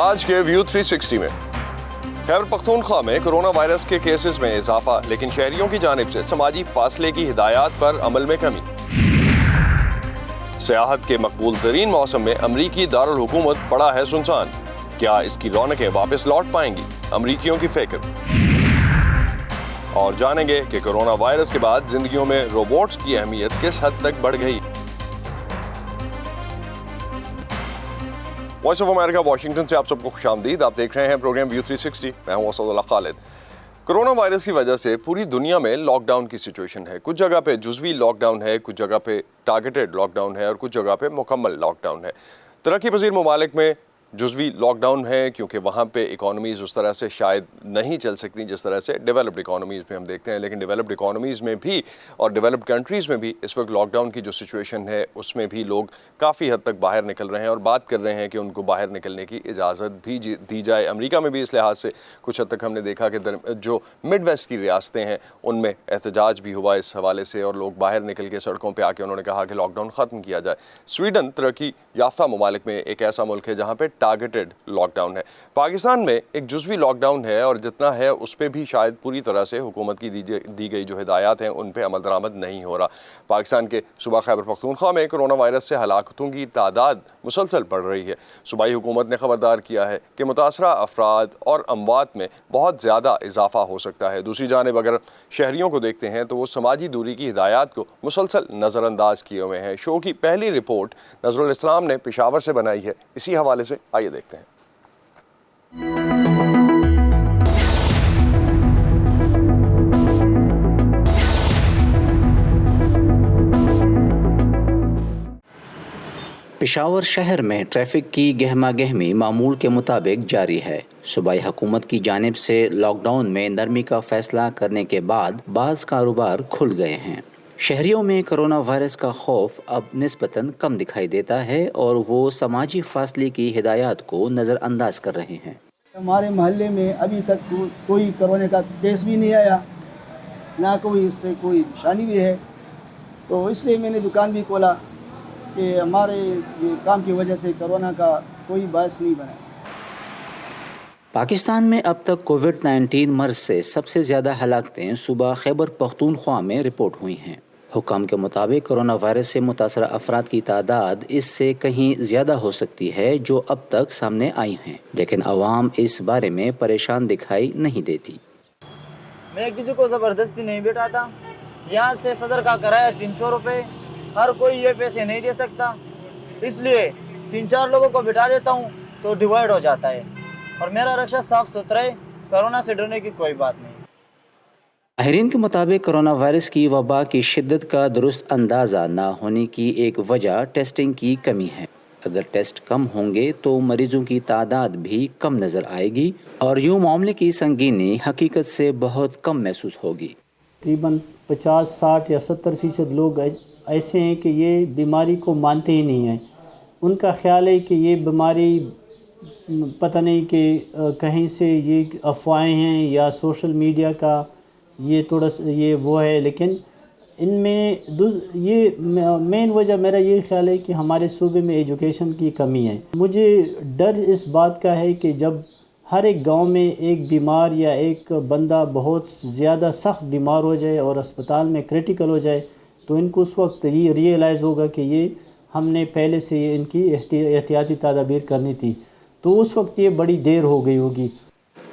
آج کے ویو 360 میں خیبر پختونخوا میں کرونا وائرس کے کیسز میں اضافہ، لیکن شہریوں کی جانب سے سماجی فاصلے کی ہدایات پر عمل میں کمی۔ سیاحت کے مقبول ترین موسم میں امریکی دارالحکومت پڑا ہے سنسان، کیا اس کی رونقیں واپس لوٹ پائیں گی؟ امریکیوں کی فکر۔ اور جانیں گے کہ کرونا وائرس کے بعد زندگیوں میں روبوٹس کی اہمیت کس حد تک بڑھ گئی۔ وائس آف امریکہ واشنگٹن سے آپ سب کو خوش آمدید۔ آپ دیکھ رہے ہیں پروگرام ویو 360، میں ہوں اسد اللہ خالد۔ کرونا وائرس کی وجہ سے پوری دنیا میں لاک ڈاؤن کی سچویشن ہے۔ کچھ جگہ پہ جزوی لاک ڈاؤن ہے، کچھ جگہ پہ ٹارگیٹڈ لاک ڈاؤن ہے اور کچھ جگہ پہ مکمل لاک ڈاؤن ہے۔ ترقی پذیر ممالک میں جزوی لاک ڈاؤن ہے کیونکہ وہاں پہ اکانومیز اس طرح سے شاید نہیں چل سکتی جس طرح سے ڈیولپڈ اکانومیز میں ہم دیکھتے ہیں، لیکن ڈیولپڈ اکانومیز میں بھی اور ڈیولپڈ کنٹریز میں بھی اس وقت لاک ڈاؤن کی جو سچویشن ہے اس میں بھی لوگ کافی حد تک باہر نکل رہے ہیں اور بات کر رہے ہیں کہ ان کو باہر نکلنے کی اجازت بھی دی جائے۔ امریکہ میں بھی اس لحاظ سے کچھ حد تک ہم نے دیکھا کہ جو مڈ ویسٹ کی ریاستیں ہیں ان میں احتجاج بھی ہوا اس حوالے سے اور لوگ باہر نکل کے سڑکوں پہ آ کے انہوں نے کہا کہ لاک ڈاؤن ختم کیا جائے۔ سویڈن ترقی یافتہ ممالک میں ایک ایسا ملک ہے جہاں پہ ٹارگیٹڈ لاک ڈاؤن ہے۔ پاکستان میں ایک جزوی لاک ڈاؤن ہے اور جتنا ہے اس پہ بھی شاید پوری طرح سے حکومت کی دی گئی جو ہدایات ہیں ان پہ عمل درآمد نہیں ہو رہا۔ پاکستان کے صوبہ خیبر پختونخوا میں کرونا وائرس سے ہلاکتوں کی تعداد مسلسل بڑھ رہی ہے۔ صوبائی حکومت نے خبردار کیا ہے کہ متاثرہ افراد اور اموات میں بہت زیادہ اضافہ ہو سکتا ہے۔ دوسری جانب اگر شہریوں کو دیکھتے ہیں تو وہ سماجی دوری کی ہدایات کو مسلسل نظر انداز کیے ہوئے ہیں۔ شو کی پہلی رپورٹ نظر الاسلام نے پشاور سے بنائی ہے، اسی حوالے سے آئیے دیکھتے ہیں۔ پشاور شہر میں ٹریفک کی گہما گہمی معمول کے مطابق جاری ہے۔ صوبائی حکومت کی جانب سے لاک ڈاؤن میں نرمی کا فیصلہ کرنے کے بعد بعض کاروبار کھل گئے ہیں۔ شہریوں میں کرونا وائرس کا خوف اب نسبتاً کم دکھائی دیتا ہے اور وہ سماجی فاصلے کی ہدایات کو نظر انداز کر رہے ہیں۔ ہمارے محلے میں ابھی تک کوئی کرونے کا کیس بھی نہیں آیا، نہ کوئی اس سے کوئی نشانی بھی ہے، تو اس لیے میں نے دکان بھی کھولا کہ ہمارے یہ کام کی وجہ سے کرونا کا کوئی باعث نہیں بنا۔ پاکستان میں اب تک کووڈ-19 مرض سے سب سے زیادہ ہلاکتیں صوبہ خیبر پختونخوا میں رپورٹ ہوئی ہیں۔ حکام کے مطابق کرونا وائرس سے متاثرہ افراد کی تعداد اس سے کہیں زیادہ ہو سکتی ہے جو اب تک سامنے آئی ہیں، لیکن عوام اس بارے میں پریشان دکھائی نہیں دیتی۔ میں کسی کو زبردستی نہیں بٹھاتا، یہاں سے صدر کا کرایہ 300 روپے، ہر کوئی یہ پیسے نہیں دے سکتا، اس لیے 3-4 لوگوں کو بٹھا دیتا ہوں تو ڈیوائیڈ ہو جاتا ہے، اور میرا رکشہ صاف ستھرا ہے، کرونا سے ڈرنے کی کوئی بات نہیں۔ ماہرین کے مطابق کرونا وائرس کی وبا کی شدت کا درست اندازہ نہ ہونے کی ایک وجہ ٹیسٹنگ کی کمی ہے۔ اگر ٹیسٹ کم ہوں گے تو مریضوں کی تعداد بھی کم نظر آئے گی اور یوں معاملے کی سنگینی حقیقت سے بہت کم محسوس ہوگی۔ تقریباً 50, 60 یا 70% لوگ ایسے ہیں کہ یہ بیماری کو مانتے ہی نہیں ہیں۔ ان کا خیال ہے کہ یہ بیماری پتہ نہیں کہ کہیں سے یہ افواہیں ہیں یا سوشل میڈیا کا یہ تھوڑا یہ وہ ہے، لیکن ان میں یہ مین وجہ میرا یہ خیال ہے کہ ہمارے صوبے میں ایجوکیشن کی کمی ہے۔ مجھے ڈر اس بات کا ہے کہ جب ہر ایک گاؤں میں ایک بیمار یا ایک بندہ بہت زیادہ سخت بیمار ہو جائے اور اسپتال میں کریٹیکل ہو جائے تو ان کو اس وقت یہ ریئلائز ہوگا کہ یہ ہم نے پہلے سے ان کی احتیاطی تدابیر کرنی تھی، تو اس وقت یہ بڑی دیر ہو گئی ہوگی۔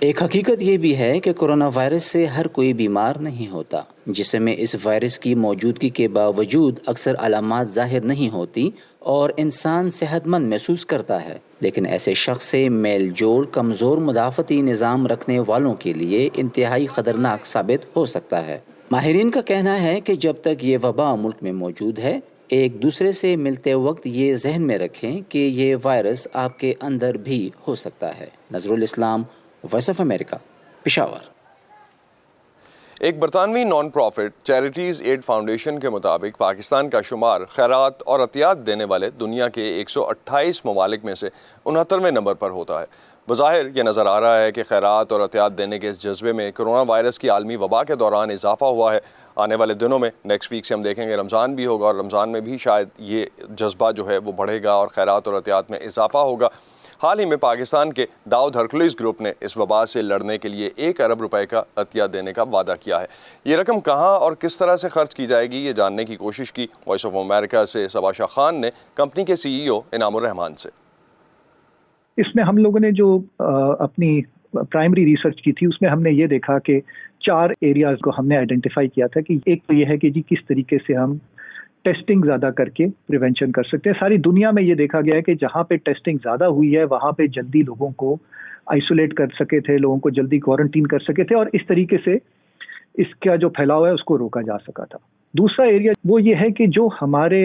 ایک حقیقت یہ بھی ہے کہ کرونا وائرس سے ہر کوئی بیمار نہیں ہوتا۔ جسم میں اس وائرس کی موجودگی کے باوجود اکثر علامات ظاہر نہیں ہوتی اور انسان صحت مند محسوس کرتا ہے، لیکن ایسے شخص سے میل جول کمزور مدافعتی نظام رکھنے والوں کے لیے انتہائی خطرناک ثابت ہو سکتا ہے۔ ماہرین کا کہنا ہے کہ جب تک یہ وبا ملک میں موجود ہے، ایک دوسرے سے ملتے وقت یہ ذہن میں رکھیں کہ یہ وائرس آپ کے اندر بھی ہو سکتا ہے۔ نظر الاسلام، وائس آف امریکہ، پشاور۔ ایک برطانوی non profit Charities Aid Foundation کے مطابق پاکستان کا شمار خیرات اور عطیات دینے والے دنیا کے 128 ممالک میں سے 69ویں نمبر پر ہوتا ہے۔ بظاہر یہ نظر آ رہا ہے کہ خیرات اور عطیات دینے کے اس جذبے میں کرونا وائرس کی عالمی وبا کے دوران اضافہ ہوا ہے۔ آنے والے دنوں میں نیکسٹ ویک سے ہم دیکھیں گے رمضان بھی ہوگا اور رمضان میں بھی شاید یہ جذبہ جو ہے وہ بڑھے گا اور خیرات اور عطیات میں اضافہ ہوگا۔ حال ہی میں پاکستان کے داؤد ہرکلیز گروپ نے اس وبا سے لڑنے کے لیے 1 ارب روپے کا عطیہ دینے کا وعدہ کیا ہے. یہ رقم کہاں اور کس طرح سے خرچ کی جائے گی، یہ جاننے کی کوشش کی وائس آف امریکہ سے صبا شاہ خان نے کمپنی کے CEO انعام الرحمان سے. اس میں ہم لوگوں نے جو اپنی پرائمری ریسرچ کی تھی، اس میں ہم نے یہ دیکھا کہ 4 ایریاز کو ہم نے آئیڈینٹیفائی کیا تھا کہ ایک تو یہ ہے کہ جی کس طریقے سے ہم ٹیسٹنگ زیادہ کر کے پریونشن کر سکتے ہیں. ساری دنیا میں یہ دیکھا گیا ہے کہ جہاں پہ ٹیسٹنگ زیادہ ہوئی ہے وہاں پہ جلدی لوگوں کو آئسولیٹ کر سکے تھے، لوگوں کو جلدی کوارنٹین کر سکے تھے، اور اس طریقے سے اس کا جو پھیلاؤ ہے اس کو روکا جا سکا تھا. دوسرا ایریا وہ یہ ہے کہ جو ہمارے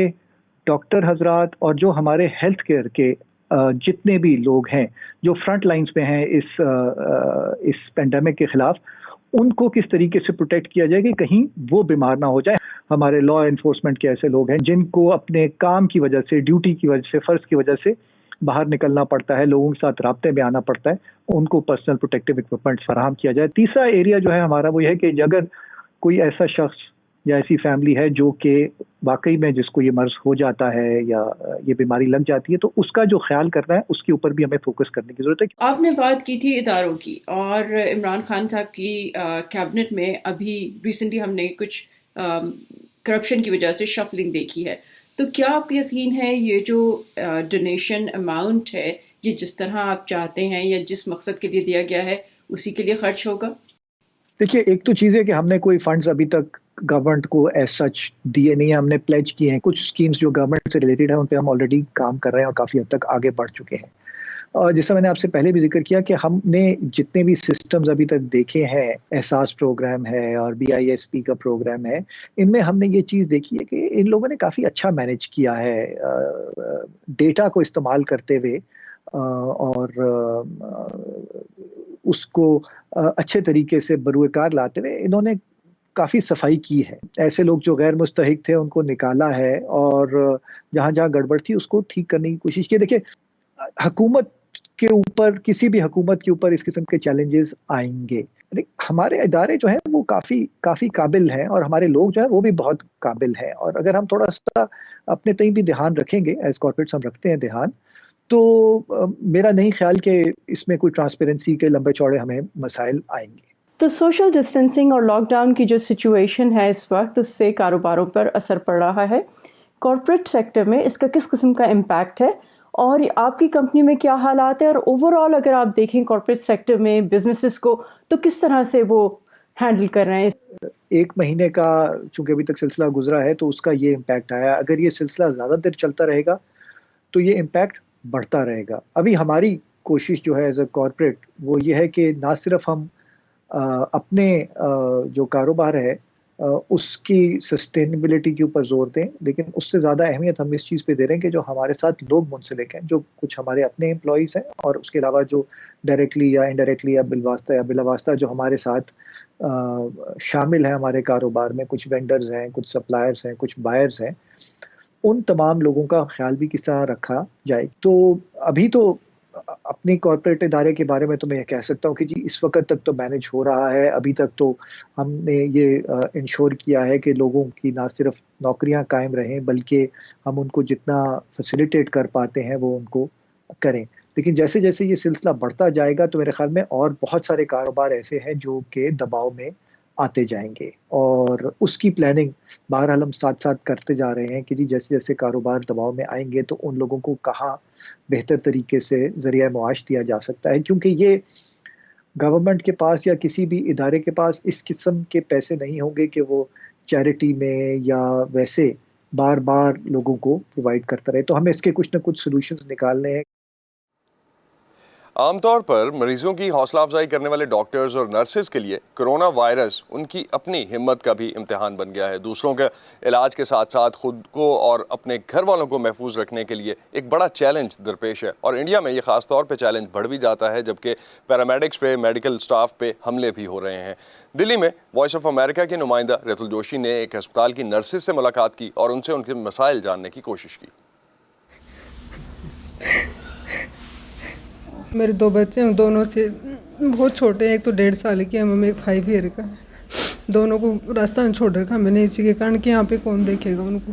ڈاکٹر حضرات اور جو ہمارے ہیلتھ کیئر کے جتنے بھی لوگ ہیں جو فرنٹ لائنز پہ ہیں اس پینڈیمک کے خلاف، ان کو کس طریقے سے پروٹیکٹ کیا جائے کہ کہیں وہ بیمار نہ ہو جائے. ہمارے لا انفورسمنٹ کے ایسے لوگ ہیں جن کو اپنے کام کی وجہ سے، ڈیوٹی کی وجہ سے، فرض کی وجہ سے باہر نکلنا پڑتا ہے، لوگوں کے ساتھ رابطے میں آنا پڑتا ہے، ان کو پرسنل پروٹیکٹیو اکوپمنٹ فراہم کیا جائے. تیسرا ایریا جو ہے ہمارا وہ یہ ہے کہ اگر کوئی ایسا شخص یا ایسی فیملی ہے جو کہ واقعی میں جس کو یہ مرض ہو جاتا ہے یا یہ بیماری لگ جاتی ہے، تو اس کا جو خیال کرنا ہے اس کے اوپر بھی ہمیں فوکس کرنے کی ضرورت ہے. آپ نے بات کی تھی اداروں کی، اور عمران خان صاحب کی کیبنٹ میں ابھی ریسنٹلی ہم نے کچھ کرپشن کی وجہ سے شفلنگ دیکھی ہے. تو کیا آپ کو یقین ہے یہ جو ڈونیشن اماؤنٹ ہے یہ جس طرح آپ چاہتے ہیں یا جس مقصد کے لیے دیا گیا ہے اسی کے لیے خرچ ہوگا؟ دیکھیے، ایک تو چیز ہے کہ ہم نے کوئی فنڈز ابھی تک گورنمنٹ کو ایز سچ دیے نہیں ہیں. ہم نے پلیج کیے ہیں کچھ اسکیمز جو گورنمنٹ سے ریلیٹڈ ہیں، ان پہ ہم آلریڈی کام کر رہے ہیں اور کافی حد تک آگے بڑھ چکے ہیں. اور جیسا میں نے آپ سے پہلے بھی ذکر کیا کہ ہم نے جتنے بھی سسٹمز ابھی تک دیکھے ہیں، احساس پروگرام ہے اور BISP کا پروگرام ہے، ان میں ہم نے یہ چیز دیکھی ہے کہ ان لوگوں نے کافی اچھا مینیج کیا ہے ڈیٹا کو استعمال کرتے ہوئے، اور اس کو اچھے طریقے سے بروئے کار لاتے ہوئے انہوں نے کافی صفائی کی ہے. ایسے لوگ جو غیر مستحق تھے ان کو نکالا ہے، اور جہاں جہاں گڑبڑ تھی اس کو ٹھیک کرنے کی کوشش کی. دیکھیں، حکومت کے اوپر، کسی بھی حکومت کے اوپر اس قسم کے چیلنجز آئیں گے. ہمارے ادارے جو ہیں وہ کافی قابل ہیں، اور ہمارے لوگ جو ہیں وہ بھی بہت قابل ہیں. اور اگر ہم تھوڑا سا اپنے تئیں بھی دھیان رکھیں گے، ایز کارپوریٹس ہم رکھتے ہیں دھیان، تو میرا نہیں خیال کہ اس میں کوئی ٹرانسپیرنسی کے لمبے چوڑے ہمیں مسائل آئیں گے. تو سوشل ڈسٹینسنگ اور لاک ڈاؤن کی جو سچویشن ہے اس وقت، اس سے کاروباروں پر اثر پڑ رہا ہے. کارپوریٹ سیکٹر میں اس کا کس قسم کا امپیکٹ ہے، اور آپ کی کمپنی میں کیا حالات ہیں، اور اوور آل اگر آپ دیکھیں کارپوریٹ سیکٹر میں بزنسز کو، تو کس طرح سے وہ ہینڈل کر رہے ہیں؟ 1 مہینے کا چونکہ ابھی تک سلسلہ گزرا ہے تو اس کا یہ امپیکٹ آیا. اگر یہ سلسلہ زیادہ دیر چلتا رہے گا تو یہ امپیکٹ بڑھتا رہے گا. ابھی ہماری کوشش جو ہے ایز اے کارپوریٹ وہ یہ ہے کہ نہ صرف ہم اپنے جو کاروبار ہے اس کی سسٹینیبلٹی کے اوپر زور دیں، لیکن اس سے زیادہ اہمیت ہم اس چیز پہ دے رہے ہیں کہ جو ہمارے ساتھ لوگ منسلک ہیں، جو کچھ ہمارے اپنے امپلائیز ہیں، اور اس کے علاوہ جو ڈائریکٹلی یا انڈائریکٹلی یا بالواسطہ یا بلا واسطہ جو ہمارے ساتھ شامل ہیں ہمارے کاروبار میں، کچھ وینڈرز ہیں، کچھ سپلائرز ہیں، کچھ بائرز ہیں، ان تمام لوگوں کا خیال بھی کس طرح رکھا جائے. تو ابھی تو اپنی کارپوریٹ ادارے کے بارے میں تو میں یہ کہہ سکتا ہوں کہ جی اس وقت تک تو مینیج ہو رہا ہے. ابھی تک تو ہم نے یہ انشور کیا ہے کہ لوگوں کی نہ صرف نوکریاں قائم رہیں بلکہ ہم ان کو جتنا فیسیلیٹیٹ کر پاتے ہیں وہ ان کو کریں. لیکن جیسے جیسے یہ سلسلہ بڑھتا جائے گا تو میرے خیال میں اور بہت سارے کاروبار ایسے ہیں جو کہ دباؤ میں آتے جائیں گے، اور اس کی پلاننگ بہرحال ہم ساتھ ساتھ کرتے جا رہے ہیں کہ جی جیسے جیسے کاروبار دباؤ میں آئیں گے تو ان لوگوں کو کہاں بہتر طریقے سے ذریعہ معاش دیا جا سکتا ہے. کیونکہ یہ گورنمنٹ کے پاس یا کسی بھی ادارے کے پاس اس قسم کے پیسے نہیں ہوں گے کہ وہ چیریٹی میں یا ویسے بار بار لوگوں کو پرووائڈ کرتا رہے. تو ہمیں اس کے کچھ نہ کچھ سلوشنز نکالنے ہیں. عام طور پر مریضوں کی حوصلہ افزائی کرنے والے ڈاکٹرز اور نرسز کے لیے کرونا وائرس ان کی اپنی ہمت کا بھی امتحان بن گیا ہے. دوسروں کے علاج کے ساتھ ساتھ خود کو اور اپنے گھر والوں کو محفوظ رکھنے کے لیے ایک بڑا چیلنج درپیش ہے، اور انڈیا میں یہ خاص طور پہ چیلنج بڑھ بھی جاتا ہے جبکہ پیرامیڈکس پہ، میڈیکل سٹاف پہ حملے بھی ہو رہے ہیں. دلی میں وائس آف امریکہ کے نمائندہ ریتل جوشی نے ایک ہسپتال کی نرسز سے ملاقات کی اور ان سے ان کے مسائل جاننے کی کوشش کی. میرے 2 بچے ہیں، دونوں سے بہت چھوٹے ہیں. ایک تو 1.5 سال کی ہے، ہمیں ایک 5 ایئر کا ہے. دونوں کو راستہ میں چھوڑ رکھا میں نے اسی کے کارن کہ یہاں پہ کون دیکھے گا ان کو.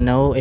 9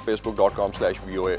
facebook.com/VOA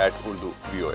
@urduvoa।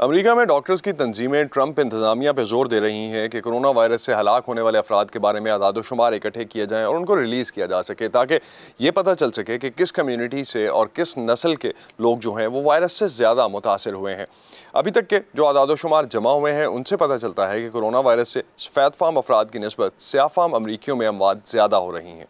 امریکہ میں ڈاکٹرز کی تنظیمیں ٹرمپ انتظامیہ پہ زور دے رہی ہیں کہ کرونا وائرس سے ہلاک ہونے والے افراد کے بارے میں اعداد و شمار اکٹھے کیے جائیں اور ان کو ریلیز کیا جا سکے تاکہ یہ پتہ چل سکے کہ کس کمیونٹی سے اور کس نسل کے لوگ جو ہیں وہ وائرس سے زیادہ متاثر ہوئے ہیں۔ ابھی تک کے جو اعداد و شمار جمع ہوئے ہیں ان سے پتہ چلتا ہے کہ کرونا وائرس سے سفید فام افراد کی نسبت سیاہ فام امریکیوں میں اموات زیادہ ہو رہی ہیں۔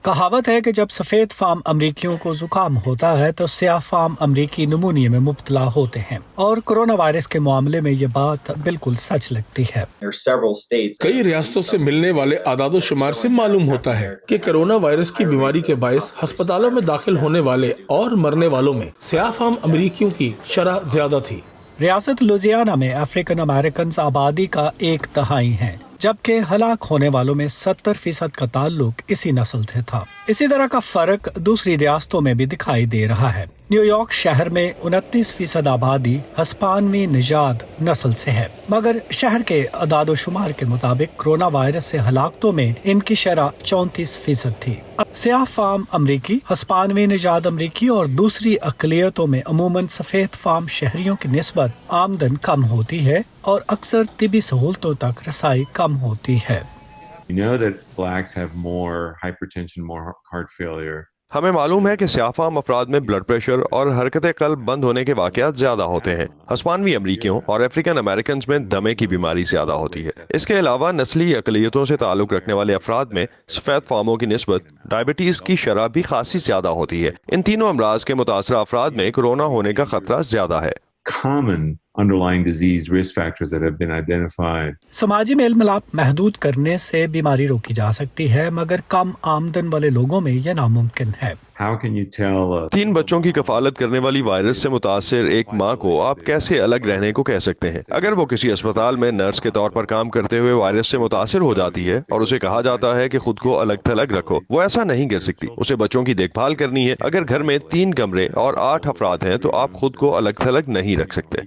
کہاوت ہے کہ جب سفید فام امریکیوں کو زکام ہوتا ہے تو سیاہ فام امریکی نمونیا میں مبتلا ہوتے ہیں، اور کرونا وائرس کے معاملے میں یہ بات بالکل سچ لگتی ہے۔ کئی ریاستوں سے ملنے والے اعداد و شمار سے معلوم ہوتا ہے کہ کرونا وائرس کی بیماری کے باعث ہسپتالوں میں داخل ہونے والے اور مرنے والوں میں سیاہ فام امریکیوں کی شرح زیادہ تھی۔ ریاست لوزیانہ میں افریقن امریکنز آبادی کا 1/3 ہیں، جبکہ ہلاک ہونے والوں میں 70% کا تعلق اسی نسل سے تھا۔ اسی طرح کا فرق دوسری ریاستوں میں بھی دکھائی دے رہا ہے۔ نیو یارک شہر میں 29% آبادی ہسپانوی نژاد نسل سے ہے، مگر شہر کے اعداد و شمار کے مطابق کرونا وائرس سے ہلاکتوں میں ان کی شرح 34% تھی۔ سیاہ فام امریکی، ہسپانوی نژاد امریکی اور دوسری اقلیتوں میں عموماً سفید فام شہریوں کی نسبت آمدن کم ہوتی ہے اور اکثر طبی سہولتوں تک رسائی کم ہوتی ہے۔ ہمیں معلوم ہے کہ سیاہ فام افراد میں بلڈ پریشر اور حرکت قلب بند ہونے کے واقعات زیادہ ہوتے ہیں۔ ہسپانوی امریکیوں اور افریقن امریکنز میں دمے کی بیماری زیادہ ہوتی ہے۔ اس کے علاوہ نسلی اقلیتوں سے تعلق رکھنے والے افراد میں سفید فاموں کی نسبت ڈائبٹیز کی شرح بھی خاصی زیادہ ہوتی ہے۔ ان تینوں امراض کے متاثرہ افراد میں کرونا ہونے کا خطرہ زیادہ ہے۔ سماجی میل ملاپ محدود کرنے سے بیماری روکی جا سکتی ہے، مگر کم آمدن والے لوگوں میں یہ ناممکن ہے۔ 3 بچوں کی کفالت کرنے والی وائرس سے متاثر ایک ماں کو آپ کیسے الگ رہنے کو کہہ سکتے ہیں؟ اگر وہ کسی اسپتال میں نرس کے طور پر کام کرتے ہوئے وائرس سے متاثر ہو جاتی ہے اور اسے کہا جاتا ہے کہ خود کو الگ تھلگ رکھو، وہ ایسا نہیں کر سکتی۔ اسے بچوں کی دیکھ بھال کرنی ہے۔ اگر گھر میں 3 کمرے اور 8 افراد ہیں تو آپ خود کو الگ تھلگ نہیں رکھ سکتے۔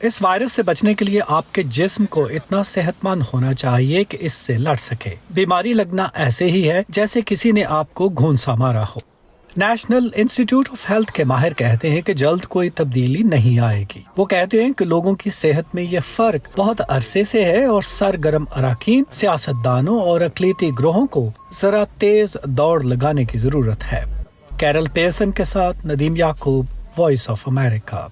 اس وائرس سے بچنے کے لیے آپ کے جسم کو اتنا صحت مند ہونا چاہیے کہ اس سے لڑ سکے۔ بیماری لگنا ایسے ہی ہے جیسے کسی نے آپ کو گھونسا مارا ہو۔ نیشنل انسٹیٹیوٹ آف ہیلتھ کے ماہر کہتے ہیں کہ جلد کوئی تبدیلی نہیں آئے گی۔ وہ کہتے ہیں کہ لوگوں کی صحت میں یہ فرق بہت عرصے سے ہے اور سرگرم اراکین، سیاستدانوں اور اقلیتی گروہوں کو ذرا تیز دوڑ لگانے کی ضرورت ہے۔ کیرل پیسن کے ساتھ ندیم یعقوب، وائس آف امریکہ۔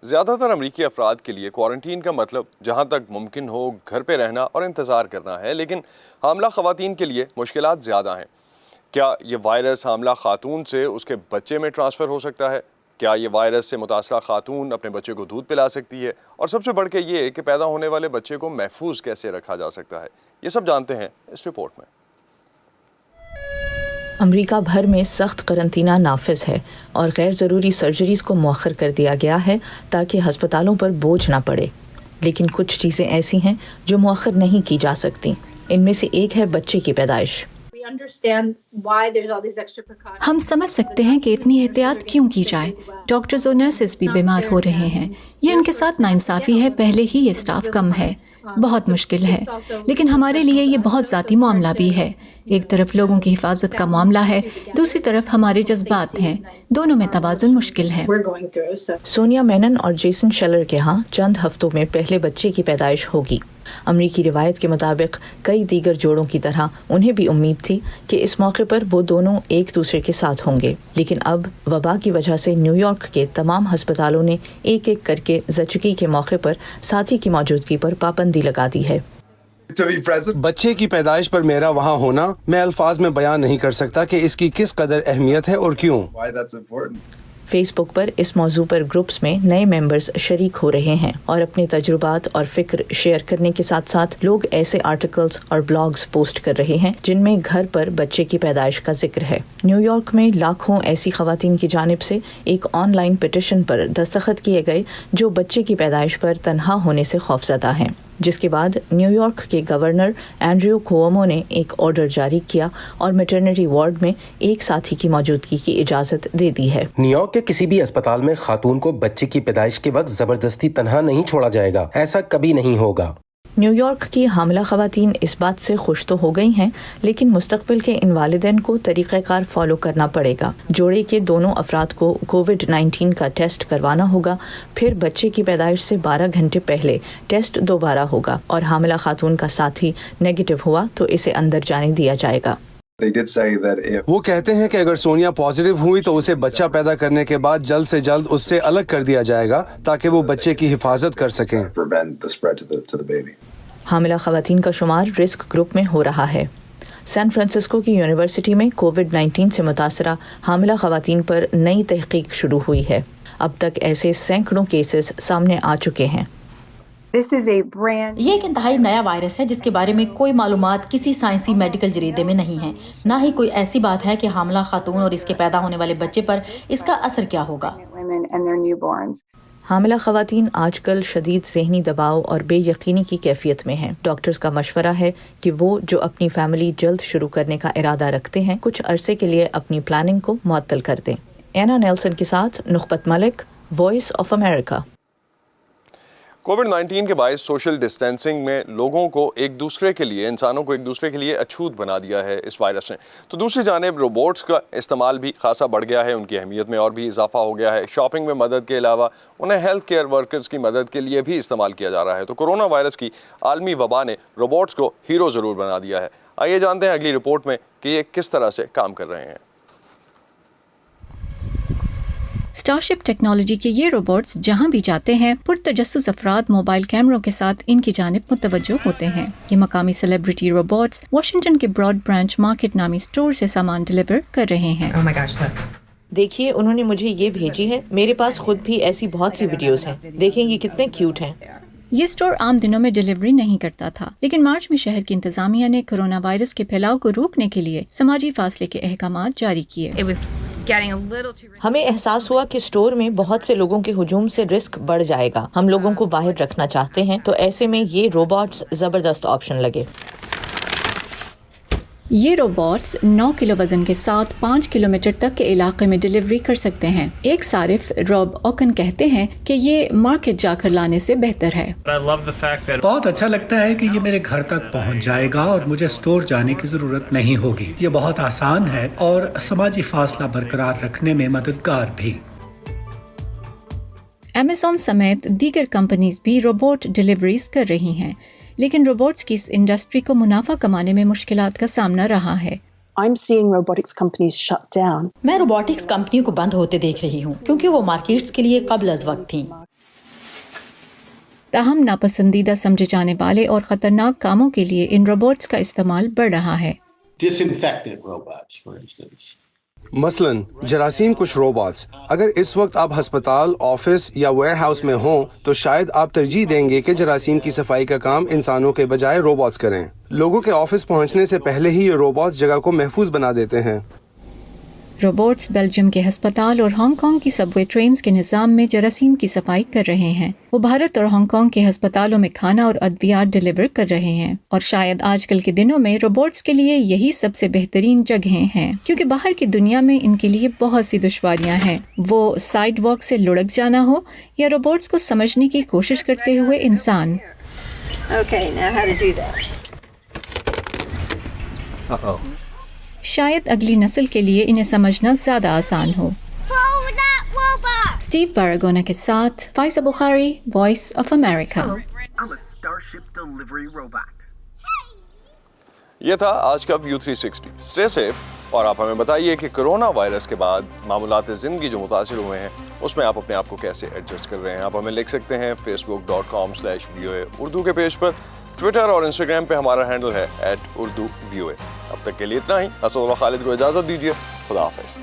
زیادہ تر امریکی افراد کے لیے کوارنٹین کا مطلب جہاں تک ممکن ہو گھر پہ رہنا اور انتظار کرنا ہے، لیکن حاملہ خواتین کے لیے مشکلات زیادہ ہیں۔ کیا یہ وائرس حاملہ خاتون سے اس کے بچے میں ٹرانسفر ہو سکتا ہے؟ کیا یہ وائرس سے متاثرہ خاتون اپنے بچے کو دودھ پلا سکتی ہے؟ اور سب سے بڑھ کے یہ کہ پیدا ہونے والے بچے کو محفوظ کیسے رکھا جا سکتا ہے؟ یہ سب جانتے ہیں اس رپورٹ میں۔ امریکہ بھر میں سخت قرنطینہ نافذ ہے اور غیر ضروری سرجریز کو مؤخر کر دیا گیا ہے تاکہ ہسپتالوں پر بوجھ نہ پڑے، لیکن کچھ چیزیں ایسی ہیں جو مؤخر نہیں کی جا سکتی۔ ان میں سے ایک ہے بچے کی پیدائش۔ ہم سمجھ سکتے ہیں کہ اتنی احتیاط کیوں کی جائے۔ ڈاکٹرز اور نرسز بھی بیمار ہو رہے ہیں، یہ ان کے ساتھ ناانصافی ہے۔ پہلے ہی یہ سٹاف کم ہے، بہت مشکل ہے، لیکن ہمارے لیے یہ بہت ذاتی معاملہ بھی ہے۔ ایک طرف لوگوں کی حفاظت کا معاملہ ہے، دوسری طرف ہمارے جذبات ہیں، دونوں میں توازن مشکل ہے۔ سونیا مینن اور جیسن شیلر کے ہاں چند ہفتوں میں پہلے بچے کی پیدائش ہوگی۔ امریکی روایت کے مطابق کئی دیگر جوڑوں کی طرح انہیں بھی امید تھی کہ اس موقع پر وہ دونوں ایک دوسرے کے ساتھ ہوں گے، لیکن اب وبا کی وجہ سے نیو یارک کے تمام ہسپتالوں نے ایک ایک کر کے زچگی کے موقع پر ساتھی کی موجودگی پر پابندی لگا دی ہے۔ بچے کی پیدائش پر میرا وہاں ہونا میں الفاظ میں بیان نہیں کر سکتا کہ اس کی کس قدر اہمیت ہے اور کیوں۔ فیس بک پر اس موضوع پر گروپس میں نئے ممبرز شریک ہو رہے ہیں اور اپنے تجربات اور فکر شیئر کرنے کے ساتھ ساتھ لوگ ایسے آرٹیکلز اور بلاگز پوسٹ کر رہے ہیں جن میں گھر پر بچے کی پیدائش کا ذکر ہے۔ نیو یارک میں لاکھوں ایسی خواتین کی جانب سے ایک آن لائن پٹیشن پر دستخط کیے گئے جو بچے کی پیدائش پر تنہا ہونے سے خوفزدہ ہیں، جس کے بعد نیو یارک کے گورنر اینڈریو کوومو نے ایک آرڈر جاری کیا اور میٹرنٹی وارڈ میں ایک ساتھی کی موجودگی کی اجازت دے دی ہے۔ نیو یارک کے کسی بھی اسپتال میں خاتون کو بچے کی پیدائش کے وقت زبردستی تنہا نہیں چھوڑا جائے گا، ایسا کبھی نہیں ہوگا۔ نیو یارک کی حاملہ خواتین اس بات سے خوش تو ہو گئی ہیں، لیکن مستقبل کے ان والدین کو طریقہ کار فالو کرنا پڑے گا۔ جوڑے کے دونوں افراد کو کووڈ-19 کا ٹیسٹ کروانا ہوگا، پھر بچے کی پیدائش سے 12 گھنٹے پہلے ٹیسٹ دوبارہ ہوگا، اور حاملہ خاتون کا ساتھی نیگیٹو ہوا تو اسے اندر جانے دیا جائے گا۔ وہ کہتے ہیں کہ اگر سونیا پازیٹیو ہوئی تو اسے بچہ پیدا کرنے کے بعد جلد سے جلد اس سے الگ کر دیا جائے گا تاکہ وہ بچے کی حفاظت کر سکیں۔ حاملہ خواتین کا شمار رسک گروپ میں ہو رہا ہے۔ سان فرانسسکو کی یونیورسٹی میں کووڈ-19 سے متاثرہ حاملہ خواتین پر نئی تحقیق شروع ہوئی ہے۔ اب تک ایسے سینکڑوں کیسز سامنے آ چکے ہیں۔ یہ ایک انتہائی نیا وائرس ہے جس کے بارے میں کوئی معلومات کسی سائنسی میڈیکل جریدے میں نہیں ہے، نہ ہی کوئی ایسی بات ہے کہ حاملہ خاتون اور اس کے پیدا ہونے والے بچے پر اس کا اثر کیا ہوگا۔ حاملہ خواتین آج کل شدید ذہنی دباؤ اور بے یقینی کی کیفیت میں ہیں۔ ڈاکٹرز کا مشورہ ہے کہ وہ جو اپنی فیملی جلد شروع کرنے کا ارادہ رکھتے ہیں کچھ عرصے کے لیے اپنی پلاننگ کو معطل کر دیں۔ اینا نیلسن کے ساتھ نخبت ملک، وائس آف امریکہ۔ کووڈ-19 کے باعث سوشل ڈسٹینسنگ میں لوگوں کو ایک دوسرے کے لیے، انسانوں کو ایک دوسرے کے لیے اچھوت بنا دیا ہے اس وائرس نے۔ تو دوسری جانب روبوٹس کا استعمال بھی خاصا بڑھ گیا ہے، ان کی اہمیت میں اور بھی اضافہ ہو گیا ہے۔ شاپنگ میں مدد کے علاوہ انہیں ہیلتھ کیئر ورکرز کی مدد کے لیے بھی استعمال کیا جا رہا ہے۔ تو کورونا وائرس کی عالمی وبا نے روبوٹس کو ہیرو ضرور بنا دیا ہے۔ آئیے جانتے ہیں اگلی رپورٹ میں کہ یہ کس طرح سے کام کر رہے ہیں۔ اسٹارشپ ٹیکنالوجی کے یہ روبوٹس جہاں بھی جاتے ہیں پرتجسس افراد موبائل کیمروں کے ساتھ ان کی جانب متوجہ ہوتے ہیں۔ یہ مقامی سیلیبریٹی روبوٹس واشنگٹن کے براڈ برانچ مارکیٹ نامی اسٹور سے سامان ڈیلیور کر رہے ہیں۔ دیکھیے انہوں نے مجھے یہ بھیجی ہے، میرے پاس خود بھی ایسی بہت سی ویڈیوز ہیں، دیکھیں یہ کتنے کیوٹ ہیں۔ یہ اسٹور عام دنوں میں ڈیلیوری نہیں کرتا تھا، لیکن مارچ میں شہر کی انتظامیہ نے کورونا وائرس کے پھیلاؤ کو روکنے کے لیے سماجی فاصلے کے احکامات جاری کیے۔ ہمیں احساس ہوا کہ اسٹور میں بہت سے لوگوں کے ہجوم سے رسک بڑھ جائے گا، ہم لوگوں کو باہر رکھنا چاہتے ہیں، تو ایسے میں یہ روبوٹس زبردست آپشن لگے۔ یہ روبوٹس 9 کلو وزن کے ساتھ 5 کلومیٹر تک کے علاقے میں ڈیلیوری کر سکتے ہیں۔ ایک صارف روب اوکن کہتے ہیں کہ یہ مارکیٹ جا کر لانے سے بہتر ہے۔ بہت اچھا لگتا ہے کہ یہ میرے گھر تک پہنچ جائے گا اور مجھے اسٹور جانے کی ضرورت نہیں ہوگی۔ یہ بہت آسان ہے اور سماجی فاصلہ برقرار رکھنے میں مددگار بھی۔ امیزون سمیت دیگر کمپنیز بھی روبوٹ ڈیلیوریز کر رہی ہیں، لیکن روبوٹس کی اس انڈسٹری کو منافع کمانے میں مشکلات کا سامنا رہا ہے۔ میں روبوٹکس کمپنیوں کو بند ہوتے دیکھ رہی ہوں کیونکہ وہ مارکیٹس کے لیے قبل از وقت تھیں۔ تاہم ناپسندیدہ سمجھے جانے والے اور خطرناک کاموں کے لیے ان روبوٹس کا استعمال بڑھ رہا ہے۔ مثلاً جراثیم کش روبوٹس، اگر اس وقت آپ ہسپتال، آفس یا ویئر ہاؤس میں ہوں تو شاید آپ ترجیح دیں گے کہ جراثیم کی صفائی کا کام انسانوں کے بجائے روبوٹس کریں۔ لوگوں کے آفس پہنچنے سے پہلے ہی یہ روبوٹس جگہ کو محفوظ بنا دیتے ہیں۔ روبوٹس بیلجیم کے ہسپتال اور ہانگ کانگ کی سب وے ٹرینز کے نظام میں جراثیم کی صفائی کر رہے ہیں۔ وہ بھارت اور ہانگ کانگ کے ہسپتالوں میں کھانا اور ادویات ڈیلیور کر رہے ہیں، اور شاید آج کل کے دنوں میں روبوٹس کے لیے یہی سب سے بہترین جگہیں ہیں، کیونکہ باہر کی دنیا میں ان کے لیے بہت سی دشواریاں ہیں، وہ سائیڈ واک سے لڑک جانا ہو یا روبوٹس کو سمجھنے کی کوشش کرتے ہوئے انسان۔ شاید اگلی نسل کے لیے انہیں سمجھنا زیادہ آسان ہو۔ اسٹیو باراگونا کے ساتھ فائزہ بخاری، وائس آف امریکہ۔ یہ تھا آج کا ویو 360۔ اسٹے سیف، اور آپ ہمیں بتائیے کہ کرونا وائرس کے بعد معمولات زندگی جو متاثر ہوئے ہیں اس میں آپ اپنے آپ کو کیسے ایڈجسٹ کر رہے ہیں۔ آپ ہمیں لکھ سکتے ہیں facebook.com/VOA اردو کے پیج پر، ٹویٹر اور انسٹاگرام پہ ہمارا ہینڈل ہے @urduvoa۔ اب تک کے لیے اتنا ہی۔ اسد اللہ خالد کو اجازت دیجیے، خدا حافظ۔